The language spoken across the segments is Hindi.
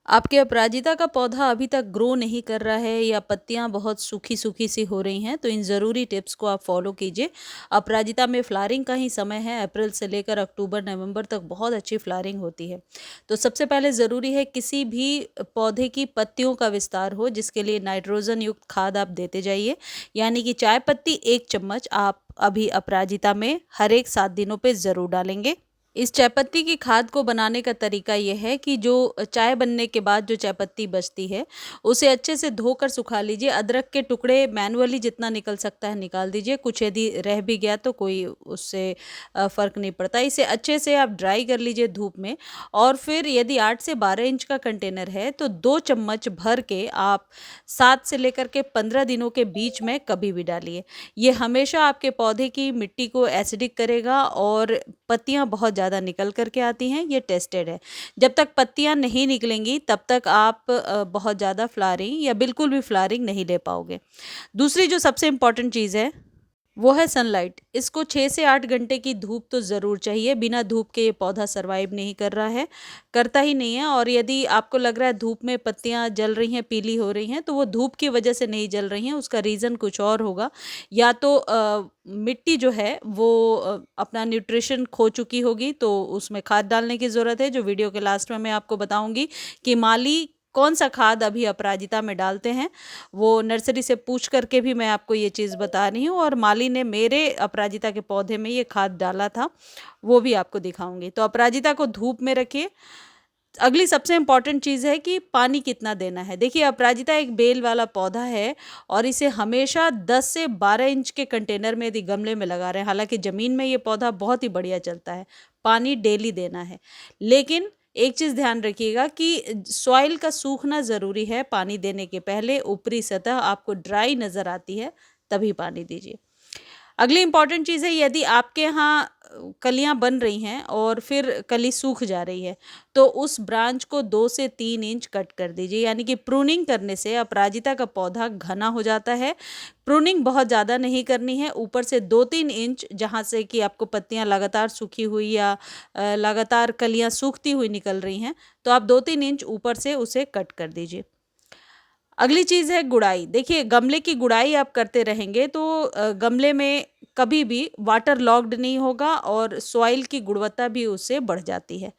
आपके अपराजिता का पौधा अभी तक ग्रो नहीं कर रहा है या पत्तियां बहुत सूखी सूखी सी हो रही हैं तो इन ज़रूरी टिप्स को आप फॉलो कीजिए। अपराजिता में फ्लावरिंग का ही समय है, अप्रैल से लेकर अक्टूबर नवंबर तक बहुत अच्छी फ्लावरिंग होती है। तो सबसे पहले ज़रूरी है किसी भी पौधे की पत्तियों का विस्तार हो, जिसके लिए नाइट्रोजन युक्त खाद आप देते जाइए। यानी कि चाय पत्ती 1 चम्मच आप अभी अपराजिता में हर एक 7 दिनों पे ज़रूर डालेंगे। इस चायपत्ती की खाद को बनाने का तरीका ये है कि जो चाय बनने के बाद जो चायपत्ती बचती है, उसे अच्छे से धोकर सुखा लीजिए। अदरक के टुकड़े मैनुअली जितना निकल सकता है निकाल दीजिए, कुछ यदि रह भी गया तो कोई उससे फ़र्क नहीं पड़ता। इसे अच्छे से आप ड्राई कर लीजिए धूप में, और फिर यदि 8 से 12 इंच का कंटेनर है तो 2 चम्मच भर के आप 7 से लेकर के 15 दिनों के बीच में कभी भी डालिए। ये हमेशा आपके पौधे की मिट्टी को एसिडिक करेगा और पत्तियां बहुत ज़्यादा निकल करके आती हैं, ये टेस्टेड है। जब तक पत्तियां नहीं निकलेंगी तब तक आप बहुत ज़्यादा फ्लावरिंग या बिल्कुल भी फ्लावरिंग नहीं ले पाओगे। दूसरी जो सबसे इम्पॉर्टेंट चीज़ है वो है सनलाइट। इसको 6 से 8 घंटे की धूप तो ज़रूर चाहिए। बिना धूप के ये पौधा सर्वाइव नहीं कर रहा है, करता ही नहीं है। और यदि आपको लग रहा है धूप में पत्तियां जल रही हैं, पीली हो रही हैं, तो वो धूप की वजह से नहीं जल रही हैं, उसका रीज़न कुछ और होगा। या तो मिट्टी जो है वो अपना न्यूट्रिशन खो चुकी होगी, तो उसमें खाद डालने की ज़रूरत है, जो वीडियो के लास्ट में मैं आपको बताऊंगी कि माली कौन सा खाद अभी अपराजिता में डालते हैं। वो नर्सरी से पूछ करके भी मैं आपको ये चीज़ बता रही हूँ, और माली ने मेरे अपराजिता के पौधे में ये खाद डाला था, वो भी आपको दिखाऊंगी। तो अपराजिता को धूप में रखिए। अगली सबसे इम्पॉर्टेंट चीज़ है कि पानी कितना देना है। देखिए, अपराजिता एक बेल वाला पौधा है और इसे हमेशा 10 से 12 इंच के कंटेनर में यदि गमले में लगा रहे हैं, हालांकि ज़मीन में ये पौधा बहुत ही बढ़िया चलता है, पानी डेली देना है। लेकिन एक चीज़ ध्यान रखिएगा कि सॉइल का सूखना ज़रूरी है। पानी देने के पहले ऊपरी सतह आपको ड्राई नज़र आती है तभी पानी दीजिए। अगली इम्पॉर्टेंट चीज़ है, यदि आपके यहाँ कलियां बन रही हैं और फिर कली सूख जा रही है, तो उस ब्रांच को 2 से 3 इंच कट कर दीजिए। यानी कि प्रूनिंग करने से अपराजिता का पौधा घना हो जाता है। प्रूनिंग बहुत ज़्यादा नहीं करनी है, ऊपर से 2-3 इंच, जहाँ से कि आपको पत्तियां लगातार सूखी हुई या लगातार कलियां सूखती हुई निकल रही हैं, तो आप 2-3 इंच ऊपर से उसे कट कर दीजिए। अगली चीज़ है गुड़ाई। देखिए, गमले की गुड़ाई आप करते रहेंगे तो गमले में कभी भी वाटर लॉक्ड नहीं होगा और सॉइल की गुणवत्ता भी उससे बढ़ जाती है।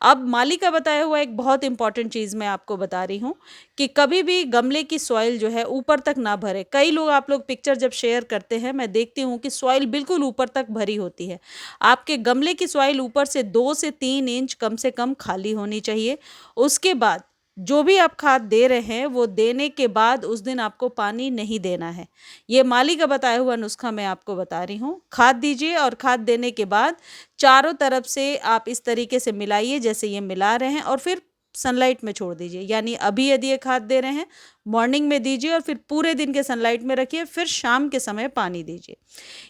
अब माली का बताया हुआ एक बहुत इंपॉर्टेंट चीज़ मैं आपको बता रही हूँ कि कभी भी गमले की सॉइल जो है ऊपर तक ना भरे। कई लोग, आप लोग पिक्चर जब शेयर करते हैं, मैं देखती हूँ कि सॉइल बिल्कुल ऊपर तक भरी होती है। आपके गमले की सॉइल ऊपर से 2 से 3 इंच कम से कम खाली होनी चाहिए। उसके बाद जो भी आप खाद दे रहे हैं, वो देने के बाद उस दिन आपको पानी नहीं देना है। ये माली का बताया हुआ नुस्खा मैं आपको बता रही हूँ। खाद दीजिए और खाद देने के बाद चारों तरफ से आप इस तरीके से मिलाइए जैसे ये मिला रहे हैं, और फिर सनलाइट में छोड़ दीजिए। यानी अभी यदि ये खाद दे रहे हैं, मॉर्निंग में दीजिए और फिर पूरे दिन के सनलाइट में रखिए, फिर शाम के समय पानी दीजिए।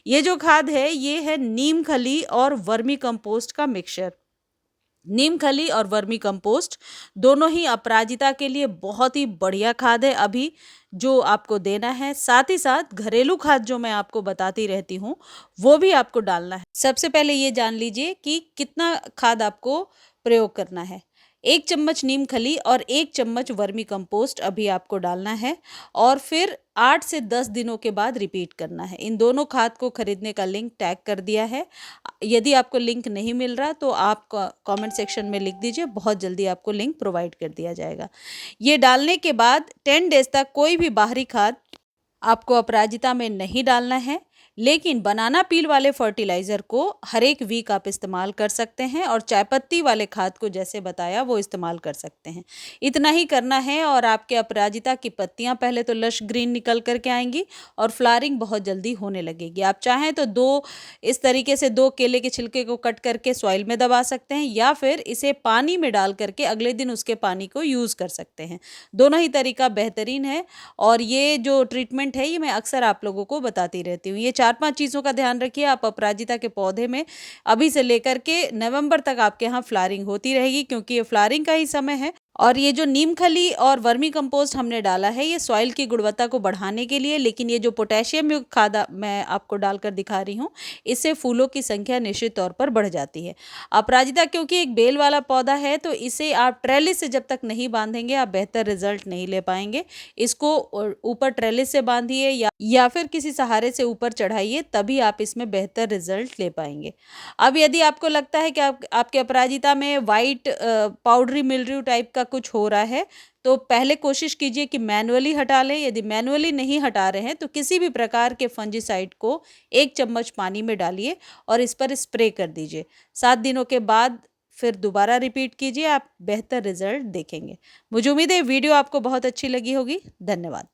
ये जो खाद है, ये है नीम खली और वर्मी कंपोस्ट का मिक्सचर। नीम खली और वर्मी कंपोस्ट दोनों ही अपराजिता के लिए बहुत ही बढ़िया खाद है अभी जो आपको देना है। साथ ही साथ घरेलू खाद जो मैं आपको बताती रहती हूँ, वो भी आपको डालना है। सबसे पहले ये जान लीजिए कि कितना खाद आपको प्रयोग करना है। 1 चम्मच नीम खली और 1 चम्मच वर्मी कंपोस्ट अभी आपको डालना है, और फिर 8 से 10 दिनों के बाद रिपीट करना है। इन दोनों खाद को खरीदने का लिंक टैग कर दिया है। यदि आपको लिंक नहीं मिल रहा तो आप कमेंट सेक्शन में लिख दीजिए, बहुत जल्दी आपको लिंक प्रोवाइड कर दिया जाएगा। ये डालने के बाद 10 डेज तक कोई भी बाहरी खाद आपको अपराजिता में नहीं डालना है। लेकिन बनाना पील वाले फर्टिलाइज़र को हर एक वीक आप इस्तेमाल कर सकते हैं, और चायपत्ती वाले खाद को जैसे बताया वो इस्तेमाल कर सकते हैं। इतना ही करना है और आपके अपराजिता की पत्तियां पहले तो लश ग्रीन निकल करके आएंगी और फ्लावरिंग बहुत जल्दी होने लगेगी। आप चाहें तो इस तरीके से 2 केले के छिलके को कट करके सॉइल में दबा सकते हैं, या फिर इसे पानी में डाल करके अगले दिन उसके पानी को यूज़ कर सकते हैं। दोनों ही तरीका बेहतरीन है, और ये जो ट्रीटमेंट है ये मैं अक्सर आप लोगों को बताती रहती हूँ। ये 4-5 चीज़ों का ध्यान रखिए। आप अपराजिता के पौधे में अभी से लेकर के नवंबर तक आपके यहाँ फ्लावरिंग होती रहेगी, क्योंकि ये फ्लावरिंग का ही समय है। और ये जो नीम खली और वर्मी कंपोस्ट हमने डाला है ये सॉइल की गुणवत्ता को बढ़ाने के लिए, लेकिन ये जो पोटेशियम युक्त खाद मैं आपको डालकर दिखा रही हूँ इससे फूलों की संख्या निश्चित तौर पर बढ़ जाती है। अपराजिता क्योंकि एक बेल वाला पौधा है तो इसे आप ट्रेलिस से जब तक नहीं बांधेंगे आप बेहतर रिजल्ट नहीं ले पाएंगे। इसको ऊपर ट्रेलिस से बांधिए या फिर किसी सहारे से ऊपर चढ़ाइए, तभी आप इसमें बेहतर रिजल्ट ले पाएंगे। अब यदि आपको लगता है कि आपके अपराजिता में वाइट पाउडरी मिल्ड्यू टाइप का कुछ हो रहा है, तो पहले कोशिश कीजिए कि मैनुअली हटा लें। यदि मैनुअली नहीं हटा रहे हैं तो किसी भी प्रकार के फंजीसाइड को 1 चम्मच पानी में डालिए और इस पर स्प्रे कर दीजिए। 7 दिनों के बाद फिर दोबारा रिपीट कीजिए, आप बेहतर रिजल्ट देखेंगे। मुझे उम्मीद है वीडियो आपको बहुत अच्छी लगी होगी। धन्यवाद।